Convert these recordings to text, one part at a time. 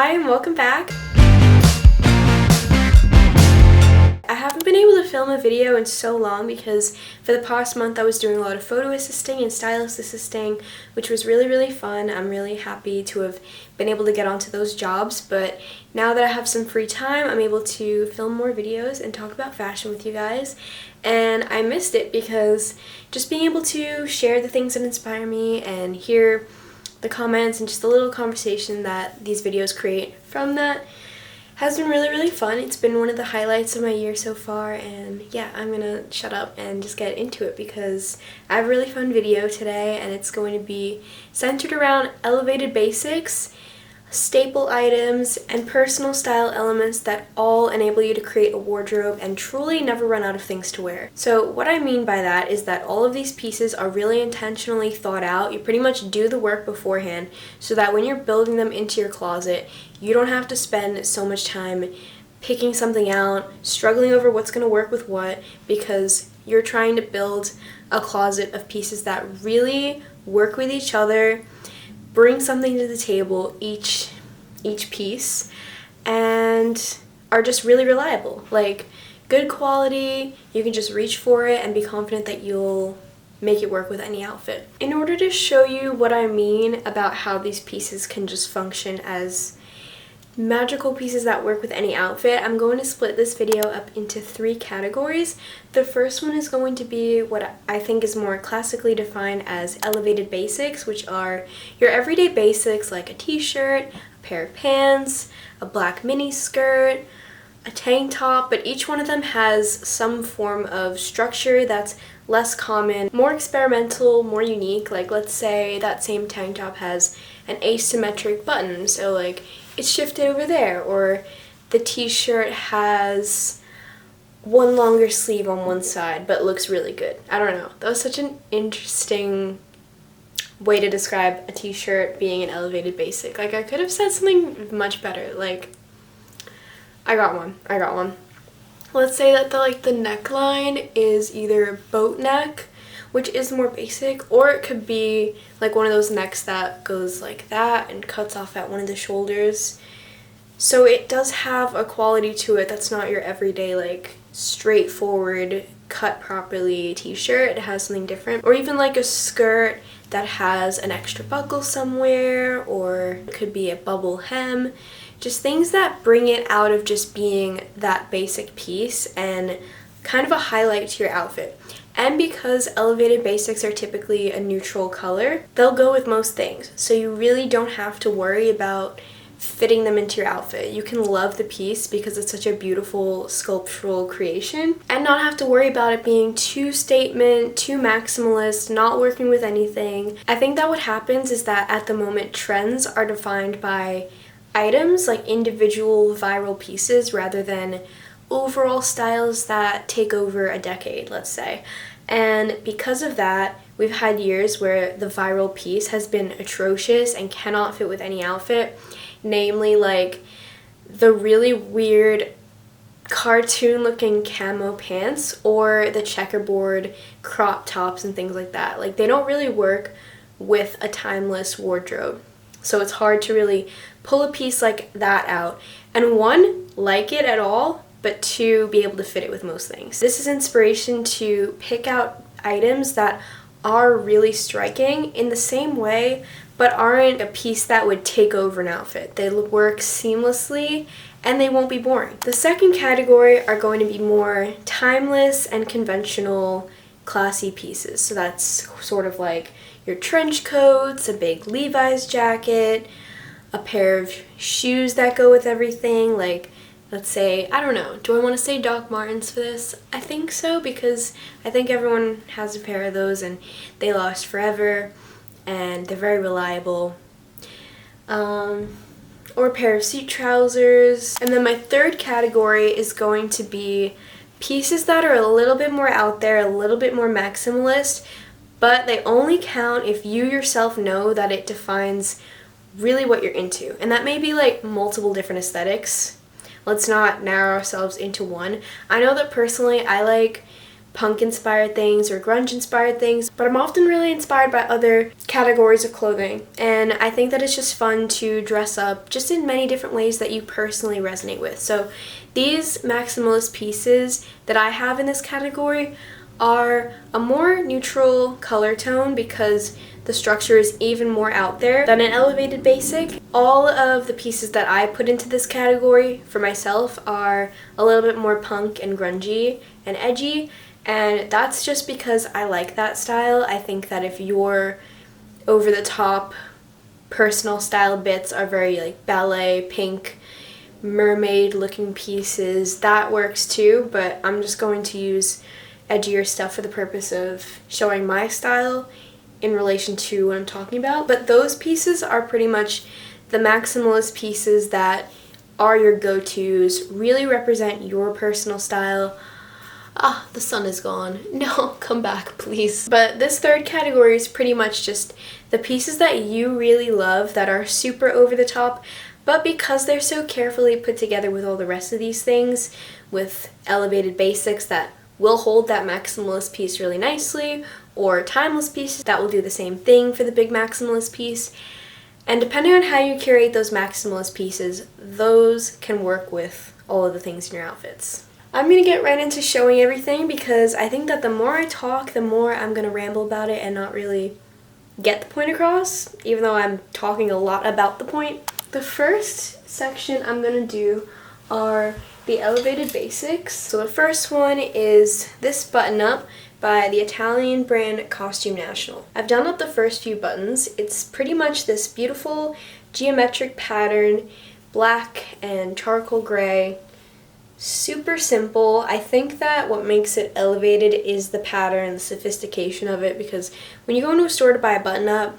Hi and welcome back. I haven't been able to film a video in so long because for the past month I was doing a lot of photo assisting and stylist assisting, which was really fun. I'm really happy to have been able to get onto those jobs, but now that I have some free time, I'm able to film more videos and talk about fashion with you guys. And I missed it because just being able to share the things that inspire me and hear the comments and just a little conversation that these videos create from that has been really fun. It's been one of the highlights of my year so far, and yeah, I'm gonna shut up and just get into it because I have a really fun video today and it's going to be centered around elevated basics, staple items, and personal style elements that all enable you to create a wardrobe and truly never run out of things to wear. So what I mean by that is that all of these pieces are really intentionally thought out. You pretty much do the work beforehand so that when you're building them into your closet, you don't have to spend so much time picking something out, struggling over what's going to work with what, because you're trying to build a closet of pieces that really work with each other, bring something to the table, each piece, and are just really reliable. Like, good quality, you can just reach for it and be confident that you'll make it work with any outfit. In order to show you what I mean about how these pieces can just function as magical pieces that work with any outfit, I'm going to split this video up into 3 categories. The first one is going to be what I think is more classically defined as elevated basics, which are your everyday basics like a t-shirt, a pair of pants, a black mini skirt, a tank top, but each one of them has some form of structure that's less common, more experimental, more unique. Like, let's say that same tank top has an asymmetric button, so like it's shifted over there, or the t-shirt has one longer sleeve on one side but looks really good. I don't know. That was such an interesting way to describe a t-shirt being an elevated basic. Like, I could have said something much better. Like, I got one. Let's say that the neckline is either a boat neck, which is more basic, or it could be like one of those necks that goes like that and cuts off at one of the shoulders. So it does have a quality to it that's not your everyday like straightforward cut properly t-shirt. It has something different. Or even like a skirt that has an extra buckle somewhere, or it could be a bubble hem. Just things that bring it out of just being that basic piece and kind of a highlight to your outfit. And because elevated basics are typically a neutral color, they'll go with most things. So you really don't have to worry about fitting them into your outfit. You can love the piece because it's such a beautiful sculptural creation and not have to worry about it being too statement, too maximalist, not working with anything. I think that what happens is that at the moment trends are defined by items, like individual viral pieces, rather than overall styles that take over a decade, let's say. And because of that, we've had years where the viral piece has been atrocious and cannot fit with any outfit, namely like the really weird cartoon looking camo pants or the checkerboard crop tops and things like that. Like, they don't really work with a timeless wardrobe. So it's hard to really pull a piece like that out and, one, like it at all, but 2, be able to fit it with most things. This is inspiration to pick out items that are really striking in the same way, but aren't a piece that would take over an outfit. They work seamlessly and they won't be boring. The second category are going to be more timeless and conventional, classy pieces. So that's sort of like your trench coats, a big Levi's jacket, a pair of shoes that go with everything, like, let's say, I don't know, do I want to say Doc Martens for this? I think so, because I think everyone has a pair of those and they last forever and they're very reliable. Or a pair of suit trousers. And then my third category is going to be pieces that are a little bit more out there, a little bit more maximalist, but they only count if you yourself know that it defines really what you're into. And that may be like multiple different aesthetics. Let's not narrow ourselves into one. I know that personally I like punk inspired things or grunge inspired things, but I'm often really inspired by other categories of clothing, and I think that it's just fun to dress up just in many different ways that you personally resonate with. So these maximalist pieces that I have in this category are a more neutral color tone because the structure is even more out there than an elevated basic. All of the pieces that I put into this category for myself are a little bit more punk and grungy and edgy, and that's just because I like that style. I think that if your over the top personal style bits are very like ballet, pink, mermaid looking pieces, that works too, but I'm just going to use edgier stuff for the purpose of showing my style in relation to what I'm talking about. But those pieces are pretty much the maximalist pieces that are your go-tos, really represent your personal style. Ah, the sun is gone. No, come back, please. But this third category is pretty much just the pieces that you really love that are super over the top, but because they're so carefully put together with all the rest of these things, with elevated basics that will hold that maximalist piece really nicely, or timeless pieces that will do the same thing for the big maximalist piece. And depending on how you curate those maximalist pieces, those can work with all of the things in your outfits. I'm going to get right into showing everything because I think that the more I talk, the more I'm going to ramble about it and not really get the point across, even though I'm talking a lot about the point. The first section I'm going to do are the elevated basics. So the first one is this button up by the Italian brand Costume National. I've done up the first few buttons. It's pretty much this beautiful geometric pattern, black and charcoal gray. Super simple. I think that what makes it elevated is the pattern, the sophistication of it, because when you go into a store to buy a button up,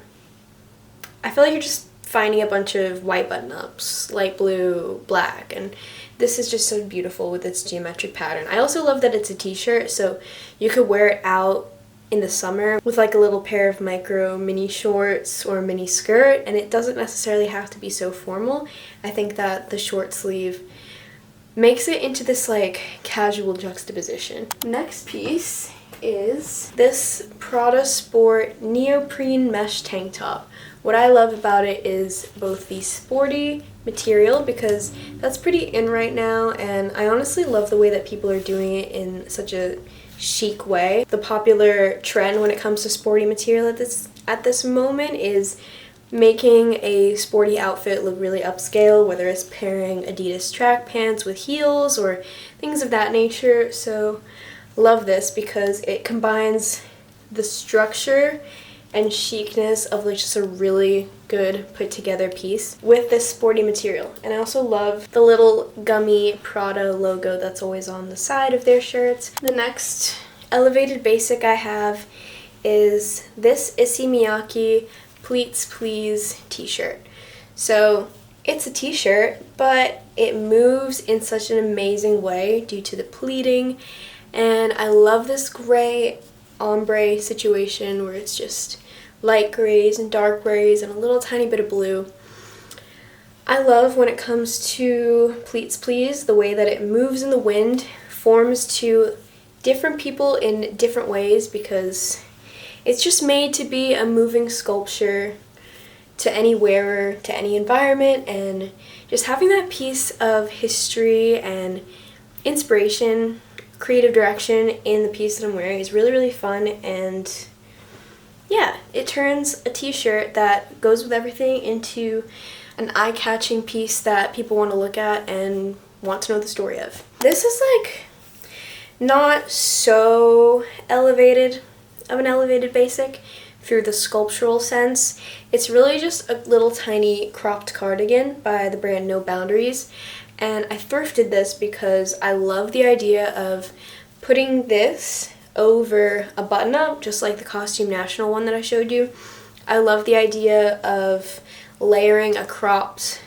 I feel like you're just finding a bunch of white button ups, light blue, black, and this is just so beautiful with its geometric pattern. I also love that it's a t-shirt, so you could wear it out in the summer with like a little pair of micro mini shorts or a mini skirt, and it doesn't necessarily have to be so formal. I think that the short sleeve makes it into this like casual juxtaposition. Next piece is this Prada Sport neoprene mesh tank top. What I love about it is both the sporty material, because that's pretty in right now, and I honestly love the way that people are doing it in such a chic way. The popular trend when it comes to sporty material at this moment is making a sporty outfit look really upscale, whether it's pairing Adidas track pants with heels or things of that nature. So love this because it combines the structure and chicness of like just a really good put together piece with this sporty material. And I also love the little gummy Prada logo that's always on the side of their shirts. The next elevated basic I have is this issey miyake pleats please t-shirt. So it's a t-shirt, but it moves in such an amazing way due to the pleating, and I love this gray ombre situation where it's just light grays and dark grays and a little tiny bit of blue. I love when it comes to pleats please the way that it moves in the wind, forms to different people in different ways, because it's just made to be a moving sculpture to any wearer, to any environment, and just having that piece of history and inspiration, creative direction in the piece that I'm wearing is really, really fun. And yeah, it turns a t-shirt that goes with everything into an eye-catching piece that people want to look at and want to know the story of. This is like not so elevated of an elevated basic through the sculptural sense. It's really just a little tiny cropped cardigan by the brand No Boundaries, and I thrifted this because I love the idea of putting this over a button-up, just like the Costume National one that I showed you. I love the idea of layering a cropped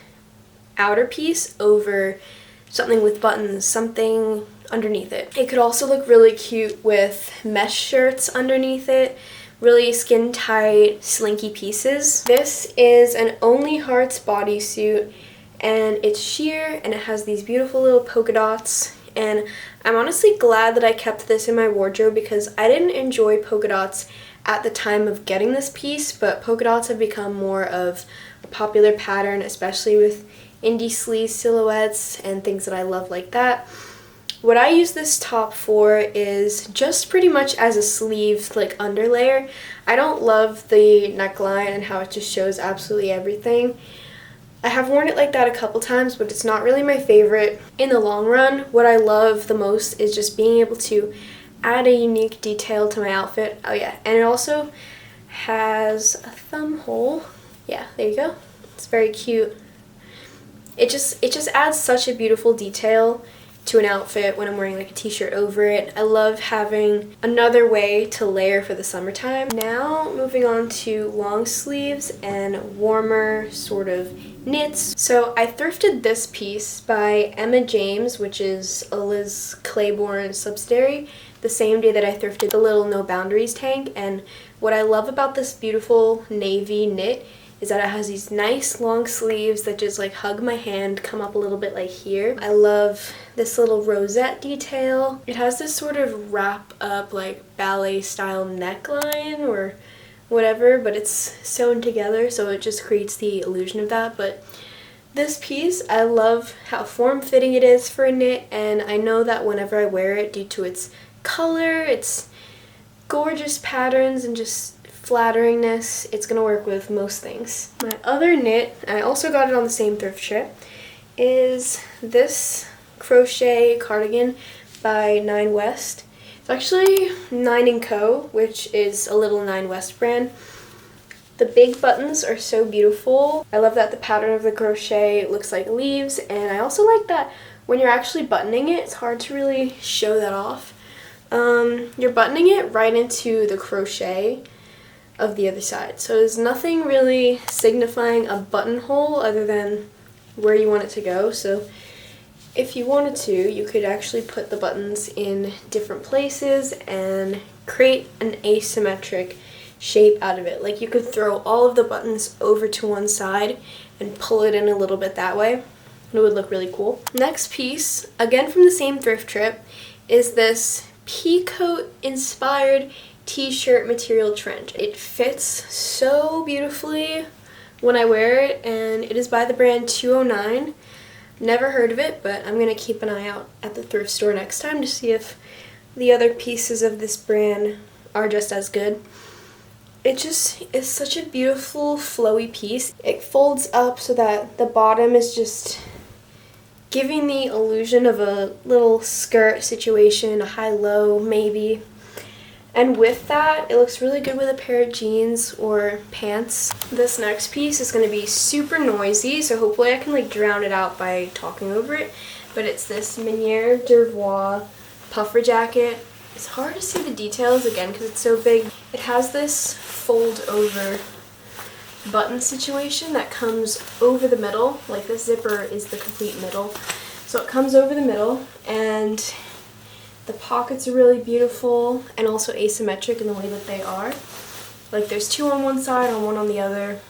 outer piece over something with buttons, something underneath it. It could also look really cute with mesh shirts underneath it, really skin tight, slinky pieces. This is an Only Hearts bodysuit, and it's sheer and it has these beautiful little polka dots and I'm honestly glad that I kept this in my wardrobe because I didn't enjoy polka dots at the time of getting this piece, but polka dots have become more of a popular pattern, especially with indie sleeve silhouettes and things that I love like that. What I use this top for is just pretty much as a sleeve, like underlayer. I don't love the neckline and how it just shows absolutely everything. I have worn it like that a couple times, but it's not really my favorite. In the long run, what I love the most is just being able to add a unique detail to my outfit. Oh yeah, and it also has a thumb hole. Yeah, there you go. It's very cute. It just adds such a beautiful detail to an outfit when I'm wearing like a t-shirt over it. I love having another way to layer for the summertime. Now moving on to long sleeves and warmer sort of knits. So I thrifted this piece by Emma James, which is a Liz Claiborne subsidiary, the same day that I thrifted the little No Boundaries tank. And what I love about this beautiful navy knit is that it has these nice long sleeves that just like hug my hand, come up a little bit like here. I love this little rosette detail. It has this sort of wrap up like ballet style neckline or whatever, but it's sewn together, so it just creates the illusion of that. But this piece, I love how form-fitting it is for a knit, and I know that whenever I wear it, due to its color, its gorgeous patterns, and just flatteringness, it's gonna work with most things. My other knit, I also got it on the same thrift trip, is this crochet cardigan by Nine West. It's actually Nine & Co., which is a little Nine West brand. The big buttons are so beautiful. I love that the pattern of the crochet looks like leaves, and I also like that when you're actually buttoning it, it's hard to really show that off. You're buttoning it right into the crochet of the other side. So there's nothing really signifying a buttonhole other than where you want it to go. So if you wanted to, you could actually put the buttons in different places and create an asymmetric shape out of it. Like you could throw all of the buttons over to one side and pull it in a little bit that way. It would look really cool. Next piece, again from the same thrift trip, is this peacoat inspired t-shirt material trench. It fits so beautifully when I wear it, and it is by the brand 209. Never heard of it, but I'm gonna keep an eye out at the thrift store next time to see if the other pieces of this brand are just as good. It just is such a beautiful flowy piece. It folds up so that the bottom is just giving the illusion of a little skirt situation, a high-low maybe. And with that, it looks really good with a pair of jeans or pants. This next piece is going to be super noisy, so hopefully I can like drown it out by talking over it. But it's this maniere voir puffer jacket. It's hard to see the details again because it's so big. It has this fold over button situation that comes over the middle. Like this zipper is the complete middle. So it comes over the middle, and the pockets are really beautiful and also asymmetric in the way that they are. Like there's two on one side and one on the other.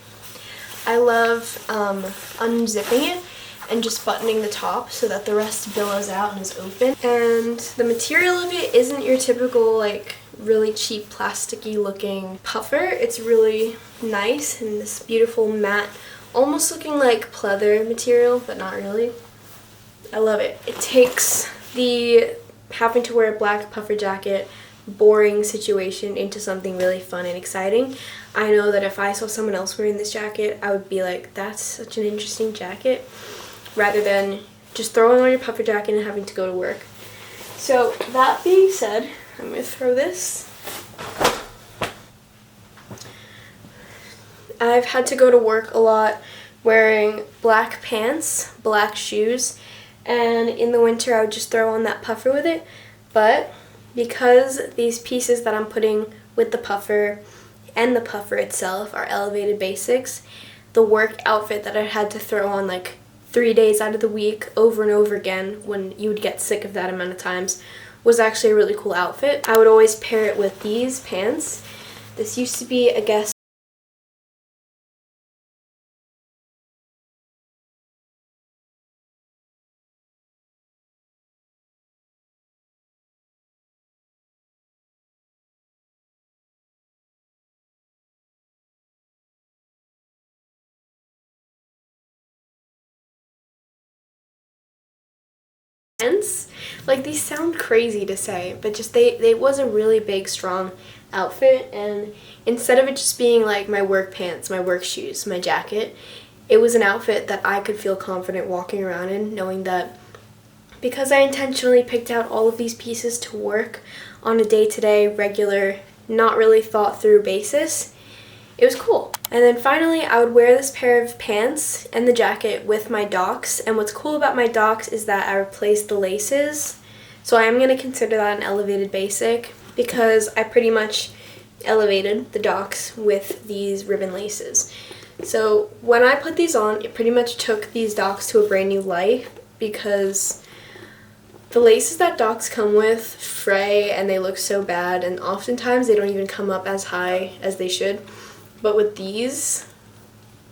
I love unzipping it and just buttoning the top so that the rest billows out and is open. And the material of it isn't your typical like really cheap plasticky looking puffer. It's really nice and this beautiful matte, almost looking like pleather material, but not really. I love it. It takes the having to wear a black puffer jacket boring situation into something really fun and exciting. I know that if I saw someone else wearing this jacket, I would be like, that's such an interesting jacket, rather than just throwing on your puffer jacket and having to go to work. So that being said, I'm going to throw this. I've had to go to work a lot wearing black pants, black shoes, and in the winter I would just throw on that puffer with it. But because these pieces that I'm putting with the puffer and the puffer itself are elevated basics, the work outfit that I had to throw on like 3 days out of the week over and over again when you would get sick of that amount of times was actually a really cool outfit. I would always pair it with these pants. This used to be a Guess pants. Like, these sound crazy to say, but just they was a really big, strong outfit, and instead of it just being like my work pants, my work shoes, my jacket, it was an outfit that I could feel confident walking around in, knowing that because I intentionally picked out all of these pieces to work on a day-to-day, regular, not really thought through basis, it was cool. And then finally, I would wear this pair of pants and the jacket with my docks, and what's cool about my docks is that I replaced the laces, so I am going to consider that an elevated basic because I pretty much elevated the docks with these ribbon laces. So when I put these on, it pretty much took these docks to a brand new life because the laces that docks come with fray and they look so bad, and oftentimes they don't even come up as high as they should. But with these,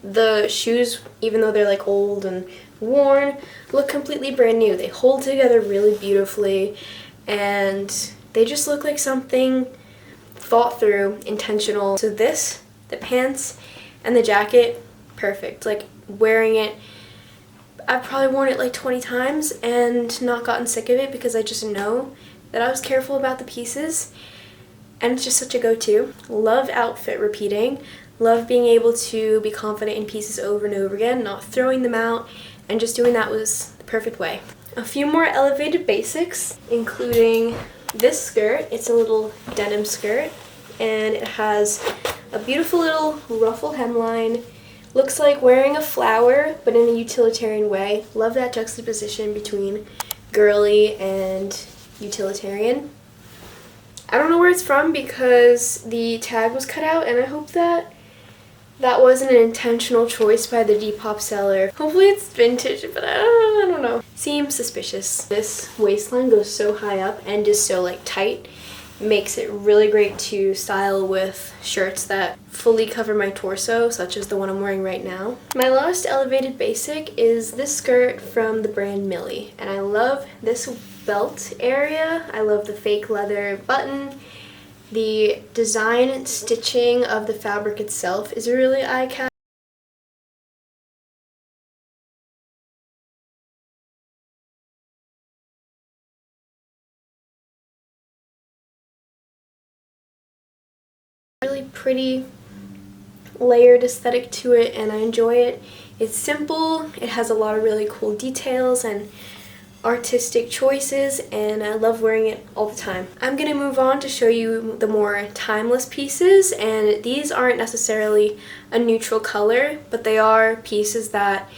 the shoes, even though they're like old and worn, look completely brand new. They hold together really beautifully, and they just look like something thought through, intentional. So this, the pants, and the jacket, perfect. Like, wearing it, I've probably worn it like 20 times and not gotten sick of it because I just know that I was careful about the pieces, and it's just such a go-to. Love outfit repeating. Love being able to be confident in pieces over and over again, not throwing them out, and just doing that was the perfect way. A few more elevated basics, including this skirt. It's a little denim skirt, and it has a beautiful little ruffle hemline. Looks like wearing a flower, but in a utilitarian way. Love that juxtaposition between girly and utilitarian. I don't know where it's from because the tag was cut out, and I hope that that wasn't an intentional choice by the Depop seller. Hopefully it's vintage, but I don't know. Seems suspicious. This waistline goes so high up and is so like tight. Makes it really great to style with shirts that fully cover my torso, such as the one I'm wearing right now. My last elevated basic is this skirt from the brand Millie, and I love this belt area. I love the fake leather button. The design and stitching of the fabric itself is really eye-catching. Really pretty layered aesthetic to it, and I enjoy it. It's simple, it has a lot of really cool details and artistic choices, and I love wearing it all the time. I'm gonna move on to show you the more timeless pieces, and these aren't necessarily a neutral color, but they are pieces that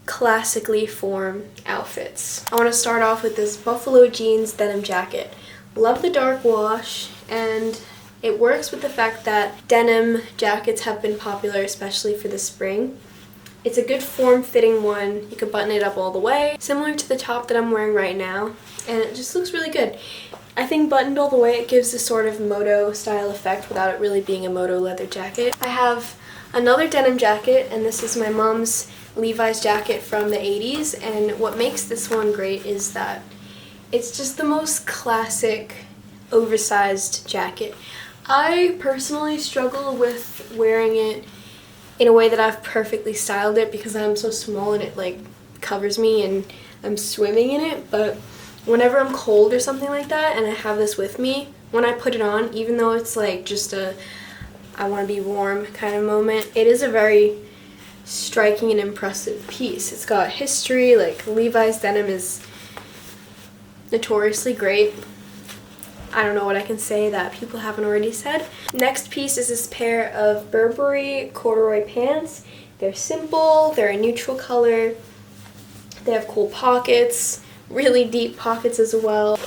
classically form outfits. I want to start off with this buffalo jeans denim jacket. Love the dark wash, and it works with the fact that denim jackets have been popular, especially for the spring. It's a good form-fitting one. You can button it up all the way, similar to the top that I'm wearing right now, and it just looks really good. I think buttoned all the way, it gives this sort of moto style effect without it really being a moto leather jacket. I have another denim jacket, and this is my mom's Levi's jacket from the 80s, and what makes this one great is that it's just the most classic oversized jacket. I personally struggle with wearing it in a way that I've perfectly styled it because I'm so small and it like covers me and I'm swimming in it, but whenever I'm cold or something like that and I have this with me, when I put it on, even though it's like just a I want to be warm kind of moment, it is a very striking and impressive piece. It's got history, like Levi's denim is notoriously great. I don't know what I can say that people haven't already said. Next piece is this pair of Burberry corduroy pants. They're simple, they're a neutral color, they have cool pockets, really deep pockets as well.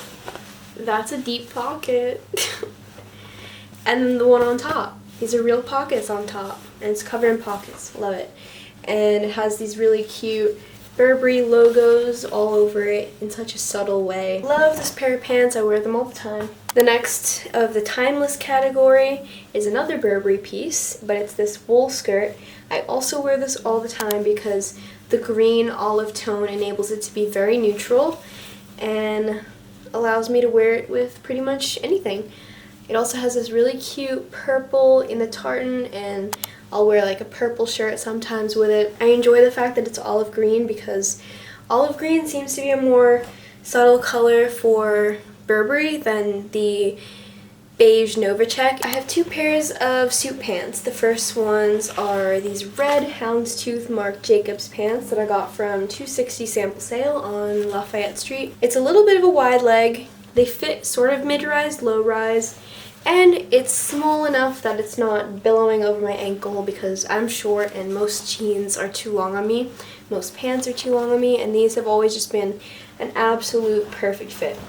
That's a deep pocket. And then the one on top. These are real pockets on top, and it's covered in pockets. Love it. And it has these really cute Burberry logos all over it in such a subtle way. Love this pair of pants. I wear them all the time. The next of the timeless category is another Burberry piece, but it's this wool skirt. I also wear this all the time because the green olive tone enables it to be very neutral and allows me to wear it with pretty much anything. It also has this really cute purple in the tartan, and I'll wear like a purple shirt sometimes with it. I enjoy the fact that it's olive green because olive green seems to be a more subtle color for Burberry than the beige Novacek. I have two pairs of suit pants. The first ones are these red houndstooth Marc Jacobs pants that I got from 260 sample sale on Lafayette Street. It's a little bit of a wide leg. They fit sort of mid-rise, low-rise, and it's small enough that it's not billowing over my ankle because I'm short and most jeans are too long on me. Most pants are too long on me, and these have always just been an absolute perfect fit.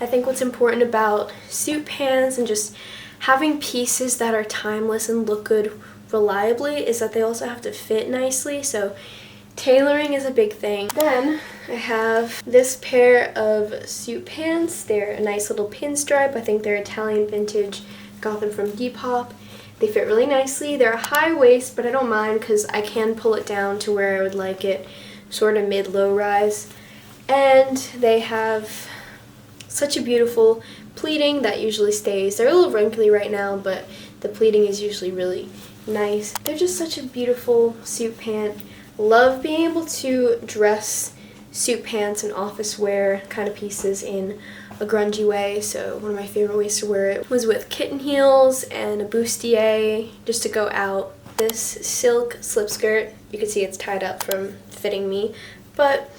I think what's important about suit pants and just having pieces that are timeless and look good reliably is that they also have to fit nicely, so tailoring is a big thing. Then I have this pair of suit pants. They're a nice little pinstripe. I think they're Italian vintage. Got them from Depop. They fit really nicely. They're a high waist, but I don't mind because I can pull it down to where I would like it, sort of mid-low rise. And they have such a beautiful pleating that usually stays. They're a little wrinkly right now, but the pleating is usually really nice. They're just such a beautiful suit pant. Love being able to dress suit pants and office wear kind of pieces in a grungy way, so one of my favorite ways to wear it was with kitten heels and a bustier just to go out. This silk slip skirt, you can see it's tied up from fitting me, but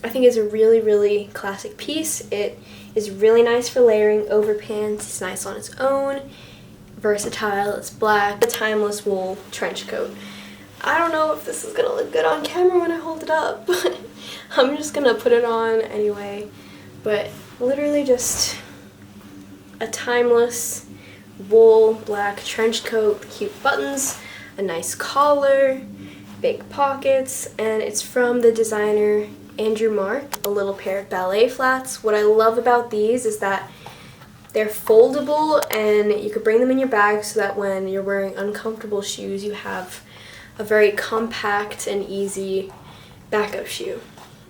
I think it's a really, really classic piece. It is really nice for layering over pants. It's nice on its own, versatile, it's black, a timeless wool trench coat. I don't know if this is gonna look good on camera when I hold it up, but I'm just gonna put it on anyway. But literally just a timeless wool black trench coat, cute buttons, a nice collar, big pockets, and it's from the designer Marc, a little pair of ballet flats. What I love about these is that they're foldable and you could bring them in your bag so that when you're wearing uncomfortable shoes you have a very compact and easy backup shoe.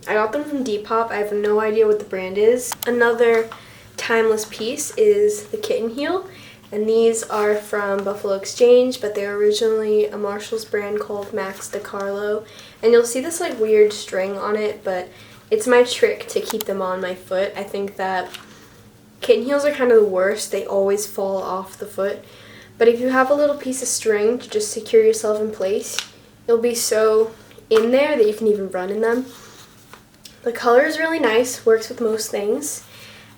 I got them from Depop. I have no idea what the brand is. Another timeless piece is the kitten heel, and these are from Buffalo Exchange, but they're originally a Marshall's brand called Max de Carlo. And you'll see this like weird string on it, but it's my trick to keep them on my foot. I think that kitten heels are kind of the worst. They always fall off the foot. But if you have a little piece of string to just secure yourself in place, you'll be so in there that you can even run in them. The color is really nice, works with most things,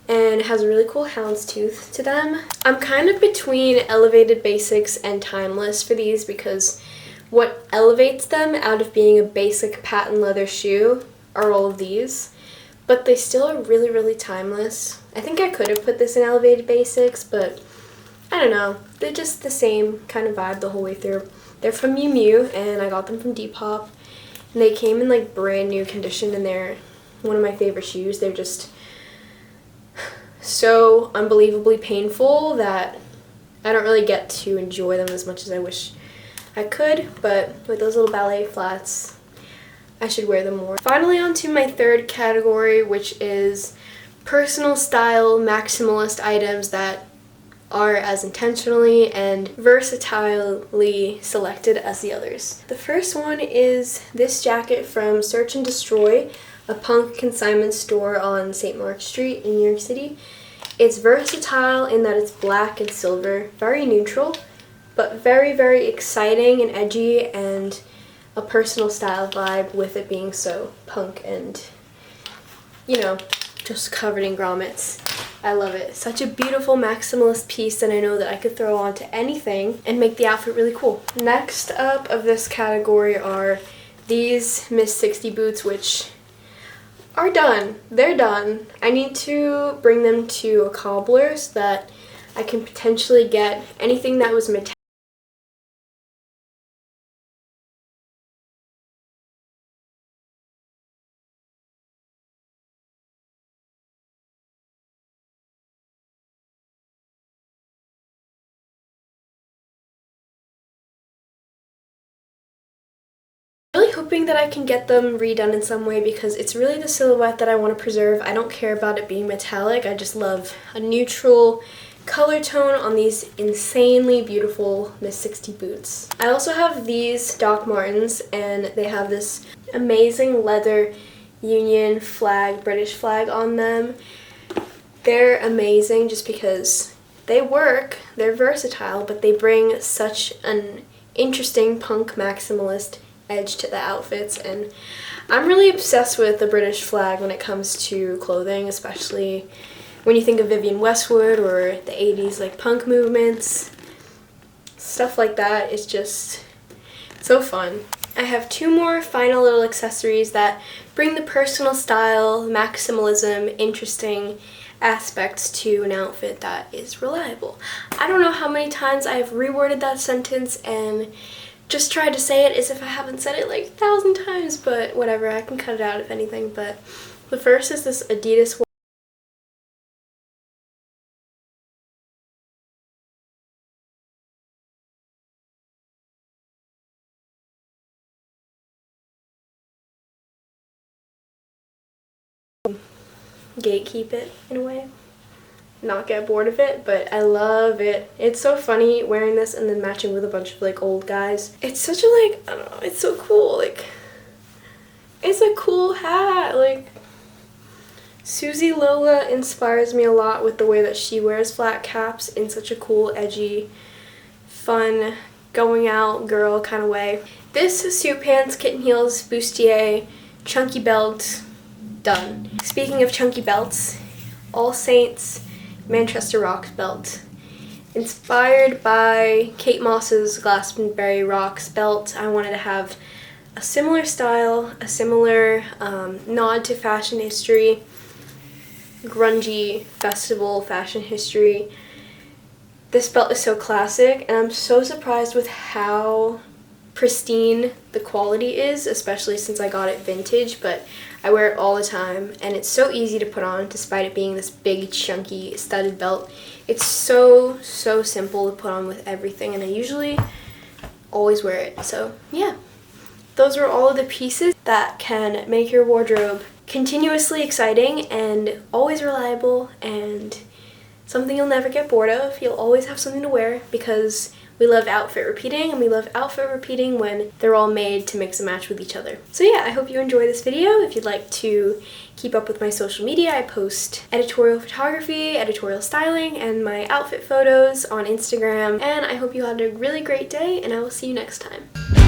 and has a really cool houndstooth to them. I'm kind of between elevated basics and timeless for these because what elevates them out of being a basic patent leather shoe are all of these, but they still are really, really timeless. I think I could have put this in elevated basics, but I don't know. They're just the same kind of vibe the whole way through. They're from Miu Miu, and I got them from Depop, and they came in like brand new condition, and they're one of my favorite shoes. They're just so unbelievably painful that I don't really get to enjoy them as much as I wish I could, but with those little ballet flats, I should wear them more. Finally, on to my third category, which is personal style maximalist items that are as intentionally and versatilely selected as the others. The first one is this jacket from Search and Destroy, a punk consignment store on St. Mark Street in New York City. It's versatile in that it's black and silver, very neutral, but very, very exciting and edgy, and a personal style vibe with it being so punk and, you know, just covered in grommets. I love it. Such a beautiful maximalist piece that I know that I could throw onto anything and make the outfit really cool. Next up of this category are these Miss 60 boots, which are done. They're done. I need to bring them to a cobbler so that I can potentially get anything that was metallic. Really hoping that I can get them redone in some way because it's really the silhouette that I want to preserve. I don't care about it being metallic. I just love a neutral color tone on these insanely beautiful Miss 60 boots. I also have these Doc Martens, and they have this amazing leather Union flag, British flag on them. They're amazing just because they work, they're versatile, but they bring such an interesting punk maximalist edge to the outfits, and I'm really obsessed with the British flag when it comes to clothing, especially when you think of Vivienne Westwood or the 80s like punk movements. Stuff like that is just so fun. I have two more final little accessories that bring the personal style, maximalism, interesting aspects to an outfit that is reliable. I don't know how many times I've reworded that sentence and just tried to say it as if I haven't said it like 1,000 times, but whatever, I can cut it out if anything. But the first is this Adidas gatekeep it in a way, not get bored of it, but I love it. It's so funny wearing this and then matching with a bunch of like old guys. It's such a like, I don't know, it's so cool. Like, it's a cool hat. Like, Susie Lola inspires me a lot with the way that she wears flat caps in such a cool, edgy, fun, going out girl kind of way. This suit pants, kitten heels, bustier, chunky belt, done. Speaking of chunky belts, All Saints Manchester Rocks belt. Inspired by Kate Moss's Glastonbury Rocks belt, I wanted to have a similar style, a similar nod to fashion history, grungy festival fashion history. This belt is so classic, and I'm so surprised with how pristine the quality is, especially since I got it vintage, but I wear it all the time, and it's so easy to put on despite it being this big, chunky, studded belt. It's so simple to put on with everything, and I usually always wear it. So yeah, those are all of the pieces that can make your wardrobe continuously exciting and always reliable and something you'll never get bored of. You'll always have something to wear because we love outfit repeating, and we love outfit repeating when they're all made to mix and match with each other. So yeah, I hope you enjoy this video. If you'd like to keep up with my social media, I post editorial photography, editorial styling, and my outfit photos on Instagram. And I hope you had a really great day, and I will see you next time.